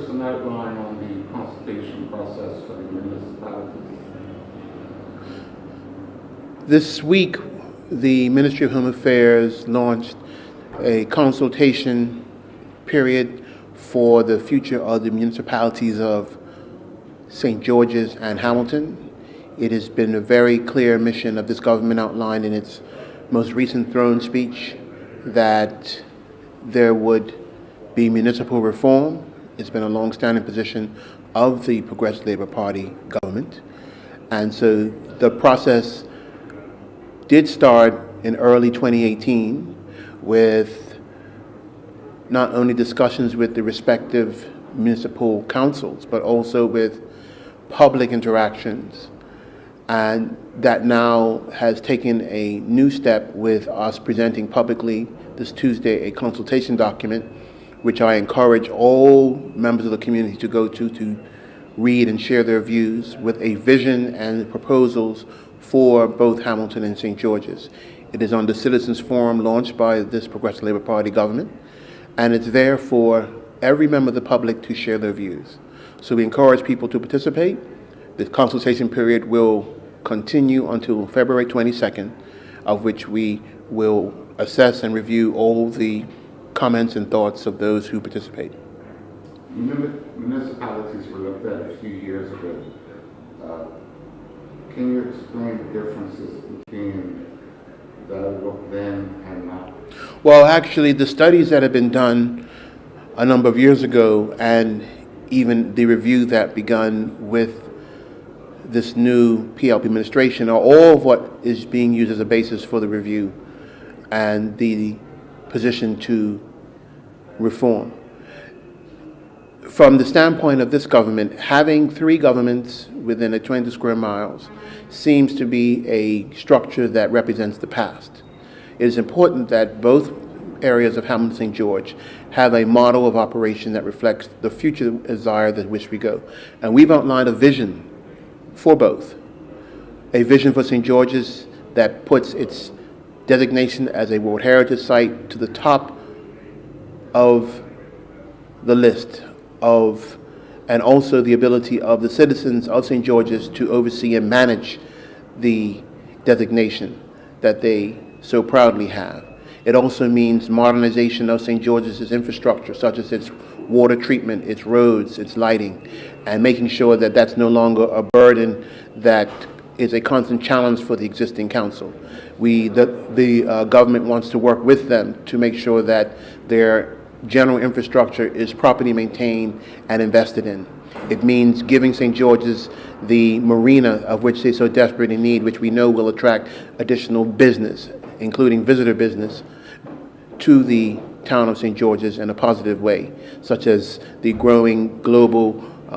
us an outline on the consultation process for the municipalities? This week, the Ministry of Home Affairs launched a consultation period for the future of the municipalities of St. George's and Hamilton. It has been a very clear mission of this government outlined in its most recent throne speech that there would be municipal reform. It's been a long-standing position of the Progressive Labor Party government. And so the process did start in early 2018 with not only discussions with the respective municipal councils, but also with public interactions. And that now has taken a new step with us presenting publicly this Tuesday a consultation document, which I encourage all members of the community to go to read and share their views, with a vision and proposals for both Hamilton and St. George's. It is on the Citizens Forum launched by this Progressive Labor Party government, and it's there for every member of the public to share their views. So we encourage people to participate. The consultation period will continue until February 22nd, of which we will assess and review all the comments and thoughts of those who participate. Municipalities were looked at a few years ago. Can you explain the differences between that look then and now? Well, actually, the studies that have been done a number of years ago, and even the review that begun with this new PLP administration, are all of what is being used as a basis for the review and the position to reform. From the standpoint of this government, having three governments within a 20 square miles seems to be a structure that represents the past. It is important that both areas of Hamilton St. George have a model of operation that reflects the future desire that which we go. And we've outlined a vision for both. A vision for St. George's that puts its designation as a World Heritage Site to the top of the list of, and also the ability of the citizens of St. George's to oversee and manage the designation that they so proudly have. It also means modernization of St. George's infrastructure, such as its water treatment, its roads, its lighting, and making sure that that's no longer a burden that is a constant challenge for the existing council. The government wants to work with them to make sure that their general infrastructure is properly maintained and invested in. It means giving St. George's the marina of which they so desperately need, which we know will attract additional business, including visitor business, to the town of St. George's in a positive way, such as the growing global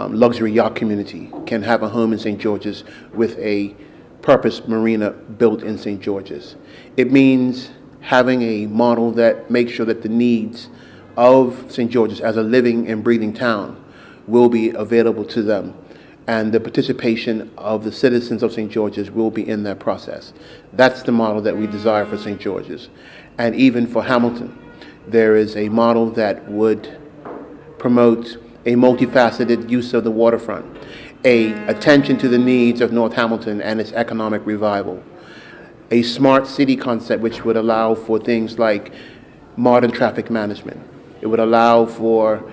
luxury yacht community can have a home in St. George's with a purpose marina built in St. George's. It means having a model that makes sure that the needs of St. George's as a living and breathing town will be available to them, and the participation of the citizens of St. George's will be in that process. That's the model that we desire for St. George's. And even for Hamilton, there is a model that would promote a multifaceted use of the waterfront, a attention to the needs of North Hamilton and its economic revival, a smart city concept which would allow for things like modern traffic management. It would allow for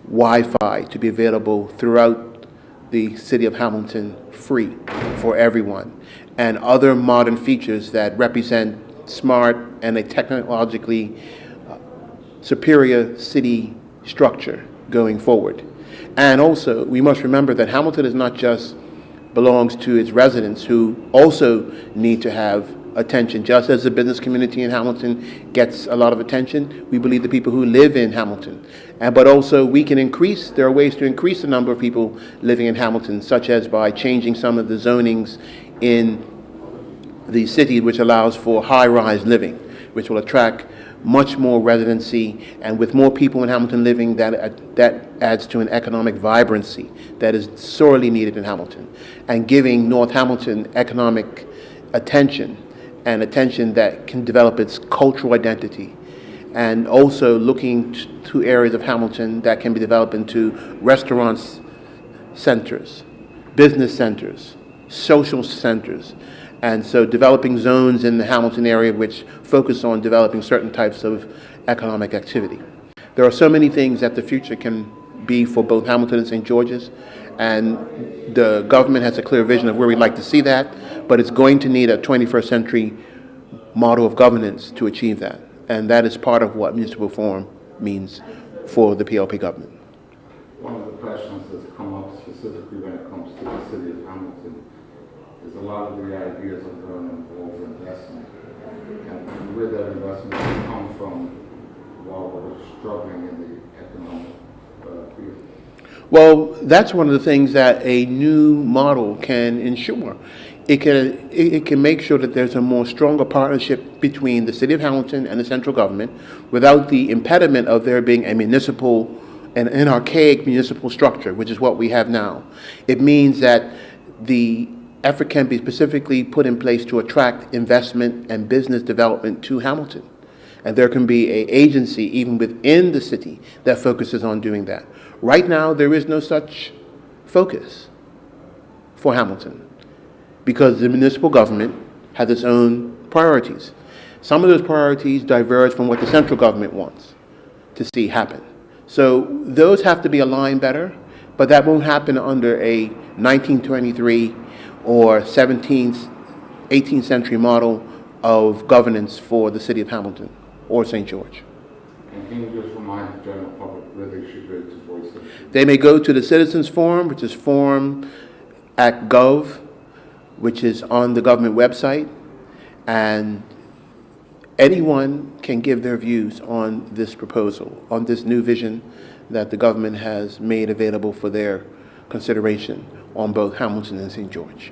Wi-Fi to be available throughout the city of Hamilton, free for everyone, and other modern features that represent smart and a technologically superior city structure going forward. And also, we must remember that Hamilton is not just belongs to its residents, who also need to have attention. Just as the business community in Hamilton gets a lot of attention, we believe the people who live in Hamilton. But also there are ways to increase the number of people living in Hamilton, such as by changing some of the zonings in the city, which allows for high-rise living, which will attract much more residency, and with more people in Hamilton living, that adds to an economic vibrancy that is sorely needed in Hamilton, and giving North Hamilton economic attention, and attention that can develop its cultural identity and also looking to areas of Hamilton that can be developed into restaurants, centers, business centers, social centers. And so developing zones in the Hamilton area which focus on developing certain types of economic activity. There are so many things that the future can be for both Hamilton and St. George's, and the government has a clear vision of where we'd like to see that, but it's going to need a 21st century model of governance to achieve that. And that is part of what municipal reform means for the PLP government. One of the questions that's come up specifically when it comes to the city of Hamilton is a lot of the ideas of going involve investment. And where that investment will come from while we're struggling in the economic field. Well, that's one of the things that a new model can ensure. It can make sure that there's a more stronger partnership between the city of Hamilton and the central government without the impediment of there being a municipal, an archaic municipal structure, which is what we have now. It means that the effort can be specifically put in place to attract investment and business development to Hamilton. And there can be an agency even within the city that focuses on doing that. Right now, there is no such focus for Hamilton because the municipal government has its own priorities. Some of those priorities diverge from what the central government wants to see happen. So those have to be aligned better, but that won't happen under a 1923 or 17th, 18th century model of governance for the city of Hamilton or St. George. And can you just remind the general public where they should go to voice it? They may go to the Citizens Forum, which is forum@gov, which is on the government website, and anyone can give their views on this proposal, on this new vision that the government has made available for their consideration on both Hamilton and St. George.